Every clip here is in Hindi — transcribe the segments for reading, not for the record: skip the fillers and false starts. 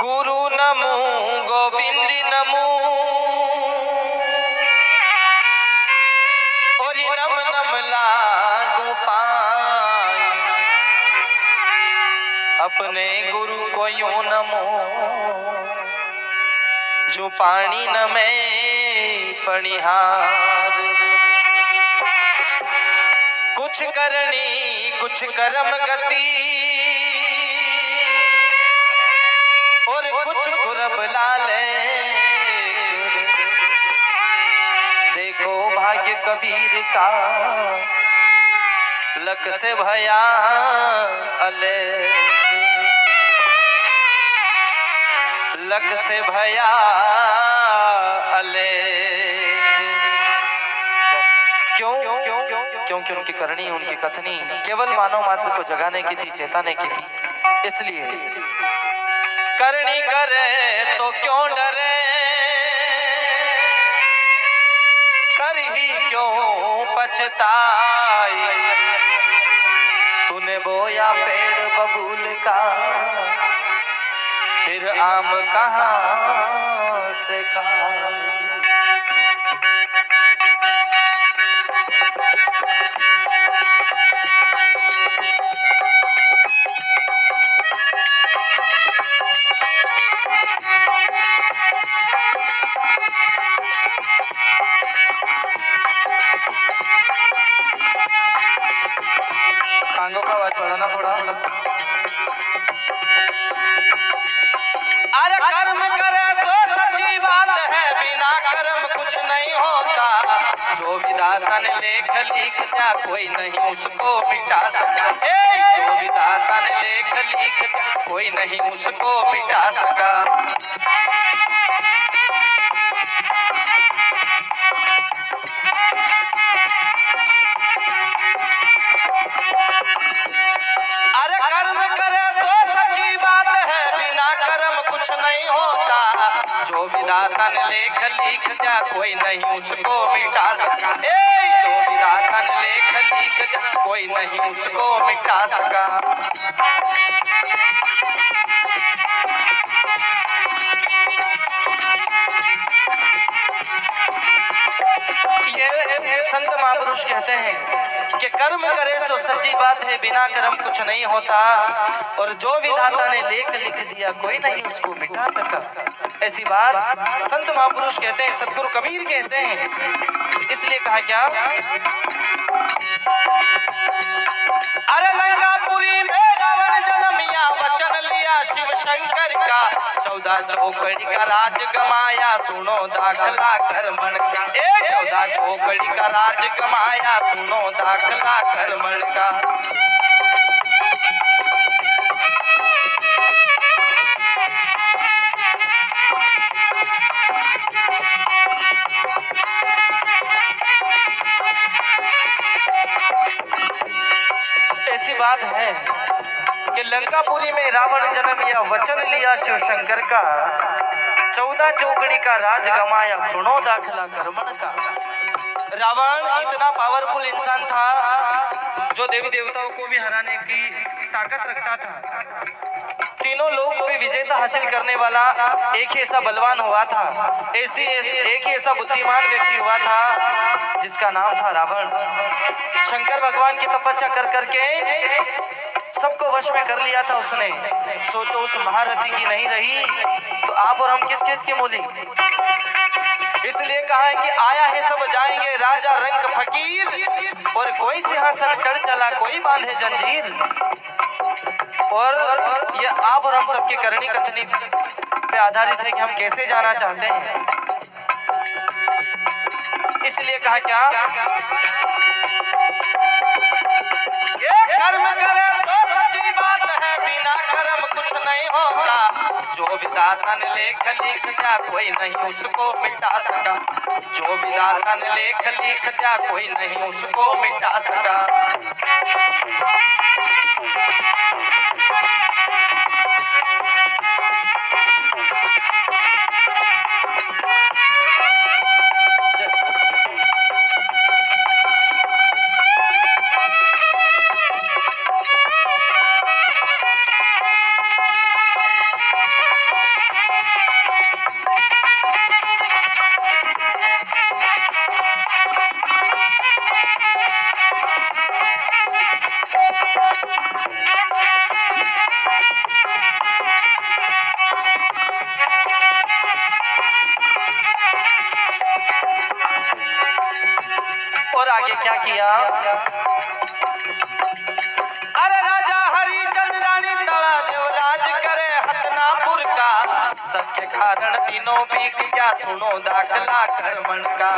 गुरु नमो गोविंद नमो और नम नम लागू पाए। अपने गुरु को यूं नमो जो पानी न में पनिहार। कुछ करनी कुछ कर्म गति और कुछ गुरब लाले। देखो भाग्य कबीर का लक से भया अले, लक से भया अले। क्यों? क्योंकि उनकी करनी उनकी कथनी केवल मानव मात्र को जगाने की थी, चेताने की थी। इसलिए करनी करे तो क्यों डरे, कर ही क्यों पछताए। तूने बोया पेड़ बबूल का फिर आम कहाँ से खाए। कांगों का आवाज बढ़ाना थोड़ा। अरे कर्म करे सो सच्ची बात है, बिना कर्म कुछ नहीं होता। जो विधाता ने लेख लिख दिया कोई नहीं उसको मिटा सका। जो विधाता ने लेख लिख दिया कोई नहीं उसको मिटा सका। अरे कर्म करे सो सच्ची बात है, बिना कर्म कुछ नहीं होता। जो विधाता ने लेख लिख दिया कोई नहीं उसको मिटा सका। जो विधाता ने लेख लिख दिया कोई नहीं उसको मिटा सका। ये संत महापुरुष कहते हैं कि कर्म करे सो सच्ची बात है, बिना कर्म कुछ नहीं होता। और जो विधाता ने लेख लिख दिया कोई नहीं उसको मिटा सका। ऐसी बात संत महापुरुष कहते हैं, सतगुरु कबीर कहते हैं। इसलिए कहा क्या, अरे लंकापुरी में रावण जन्मिया वचन लिया शिव शंकर का। 14 चौकड़ी का राज गमाया सुनो दाखला कर्मण का। 14 चौकड़ी का राज गमाया सुनो दाखला कर्मण का। ऐसी बात है कि लंकापुरी में रावण जन्म या वचन लिया शिव शंकर का। 14 चौकड़ी का राज गमाया सुनो दाखला कर्मण का। रावण इतना पावरफुल इंसान था जो देवी देवताओं को भी हराने की ताकत रखता था। तीनों लोक पे विजेता हासिल करने वाला एक ही ऐसा बलवान हुआ था, एक ही ऐसा बुद्धिमान व्यक्ति हुआ था जिसका नाम था रावण। शंकर भगवान की तपस्या कर करके सबको वश में कर लिया था उसने। सोचो उस महारथी की नहीं रही तो आप और हम किस खेत के मूली। इसलिए कहा है कि आया है सब जाएंगे राजा रंग फकीर। और कोई सिंहासन चढ़ चला कोई बांधे जंजीर। और ये आप और हम सबके करनी कथनी पे आधारित है कि हम कैसे जाना चाहते हैं। इसलिए कहा क्या, ये कर्म करे तो सच्ची बात है, बिना कर्म कुछ नहीं होता। जो विधाता ने लेख लिख दिया कोई नहीं उसको मिटा सका। जो विधाता ने लेख लिख दिया कोई नहीं उसको मिटा सका। आगे क्या किया, अरे राजा हरिचंद रानी तड़ा देवराज करे हतनापुर का, सत्य कारण तीनों बीक गया सुनो दाखला कर्मण का,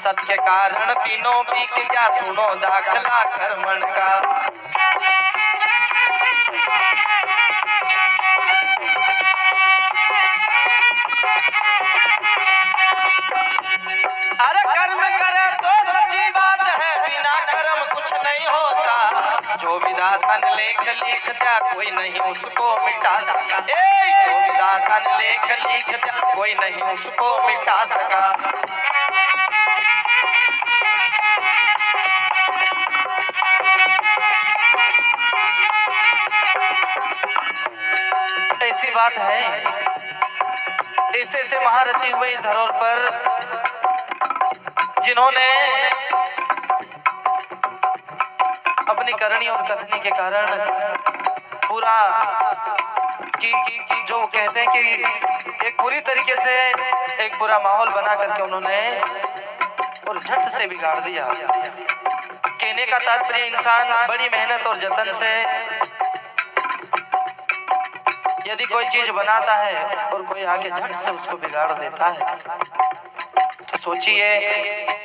सत्य कारण तीनों बीक गया सुनो दाखला कर्मण का। अरे कर्म करे तो सच्ची बात है, बिना कर्म कुछ नहीं होता, जो विधाता ने लेख लिख दिया कोई नहीं उसको मिटा सका, जो विधाता ने लेख लिख दिया कोई नहीं उसको मिटा सका। ऐसी बात है, ऐसे ऐसे महारथी हुए इस धरोहर पर जिन्होंने अपनी करनी और कथनी के कारण पूरा की जो कहते हैं कि एक पूरी तरीके से एक पूरा माहौल बना करके उन्होंने और झट से बिगाड़ दिया। कहने का तात्पर्य इंसान बड़ी मेहनत और जतन से यदि कोई चीज बनाता है और कोई आके झट से उसको बिगाड़ देता है तो सोचिए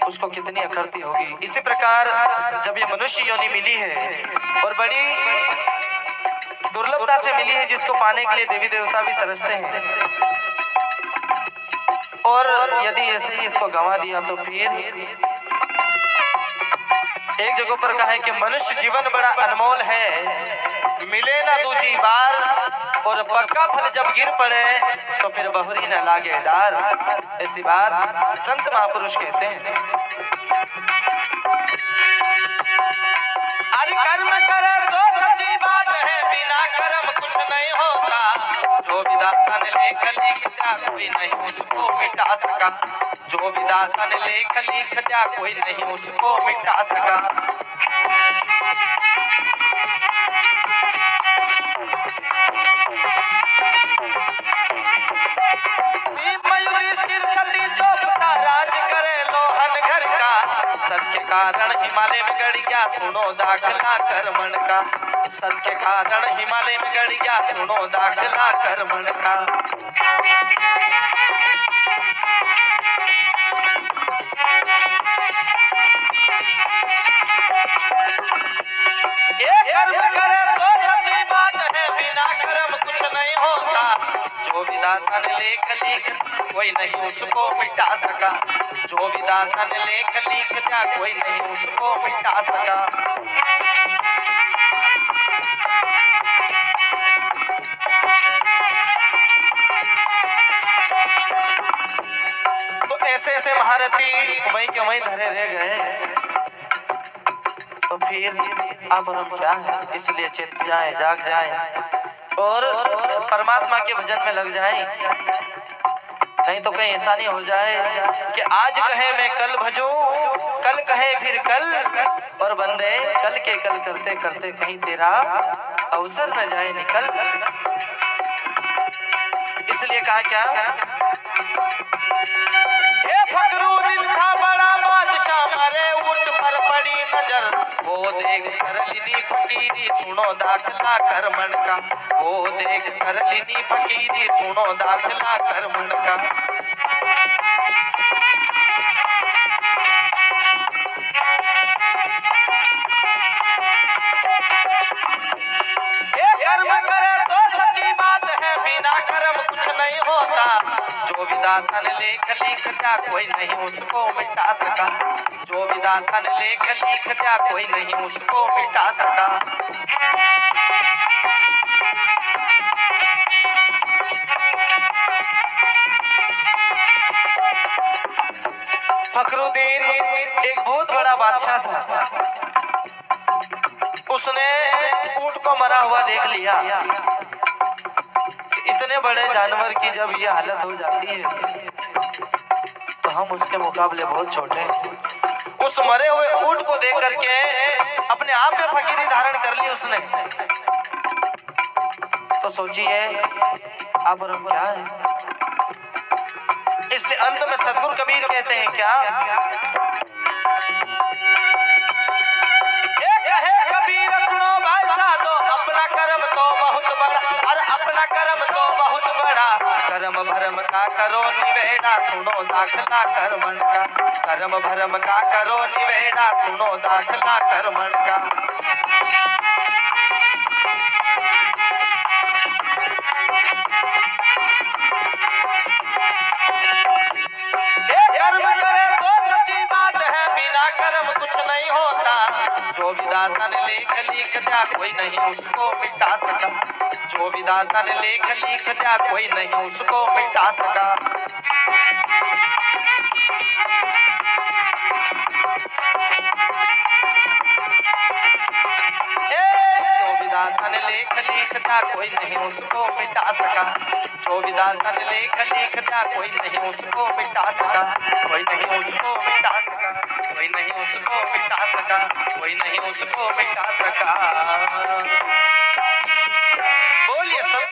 उसको कितनी अखरती होगी। इसी प्रकार जब ये मनुष्य योनि मिली है और बड़ी दुर्लभता से मिली है, जिसको पाने के लिए देवी देवता भी तरसते हैं, और यदि ऐसे ही इसको गंवा दिया तो फिर एक जगह पर कहा है कि मनुष्य जीवन बड़ा अनमोल है, मिले ना दूजी बार, और पक्का फल जब गिर पड़े तो फिर बहुरी न लागे डार। ऐसी बात संत महापुरुष कहते हैं। अरे कर्म करे सो सच्ची बात है, बिना कर्म कुछ नहीं होता, जो विधाता ने लेख लिख दिया कोई नहीं उसको मिटा सका, जो विधाता ने लेख लिख दिया कोई नहीं उसको मिटा सका। राज करे लोहन घर का, सत्य कारण हिमालय में गड़ गया सुनो दाखला कर्मण का, सत्य कारण हिमालय में गड़ गया सुनो दाखला कर्मण का। कर्म करे सो सच्ची बात है, बिना कर्म कुछ नहीं होता, जो विधाता ने लेख लिख कोई नहीं उसको मिटा सका, जो विधाता ने लेख लिख दिया कोई नहीं उसको मिटा सका। तो ऐसे ऐसे महारथी वहीं के वहीं धरे रह गए, तो फिर अब हम क्या है, इसलिए चेत जाए जाग जाए और परमात्मा के भजन में लग जाए, नहीं तो कहीं ऐसा नहीं हो जाए कि आज कहे मैं कल भजूं, कल कहे फिर कल, और बंदे कल के कल करते करते कहीं तेरा अवसर न जाए निकल। इसलिए कहा क्या, फकरुद्दीन था बड़ा बादशाह, मरे ऊंट पर पड़ी नजर, वो देख कर लिनी फकीरी सुनो दाखला कर्मण का, वो देख कर लिनी फकीरी सुनो दाखला कर्मण का। कर्म करे तो सच्ची बात है, बिना कर्म कुछ नहीं होता, जो विधाता ने लेख लिख दिया कोई नहीं उसको मिटा सका, जो विधाता ने लेख लिख दिया कोई नहीं उसको मिटा सका। फखरुद्दीन एक बहुत बड़ा बादशाह था, उसने ऊंट को मरा हुआ देख लिया। इतने बड़े जानवर की जब ये हालत हो जाती है तो हम उसके मुकाबले बहुत छोटे हैं। उस मरे हुए ऊंट को देख करके अपने आप में फकीरी धारण कर ली उसने। तो सोचिए आप और हम क्या है। इसलिए अंत में सदगुरु कबीर कहते हैं क्या, अपना कर्म तो बहुत बड़ा, अरे अपना कर्म तो बहुत बड़ा, कर्म भरम का करो निवेड़ा, सुनो दाखला कर्मण का, कर्म भरम का करो निवेड़ा, सुनो दाखला कर्मण का। कर्म करे सो सच्ची बात है, बिना कर्म कुछ नहीं होता, जो विधाता ने लेख लिख दिया कोई नहीं उसको मिटा सका, जो विधाता ने लेख लिख दिया कोई नहीं उसको मिटा सका। जो विधाता ने लेख लिख दिया कोई नहीं उसको मिटा सका, जो विधाता ने लेख लिख दिया कोई नहीं उसको मिटा सका, कोई नहीं उसको मिटा सका, कोई नहीं उसको मिटा सका, कोई नहीं उसको मिटा सका।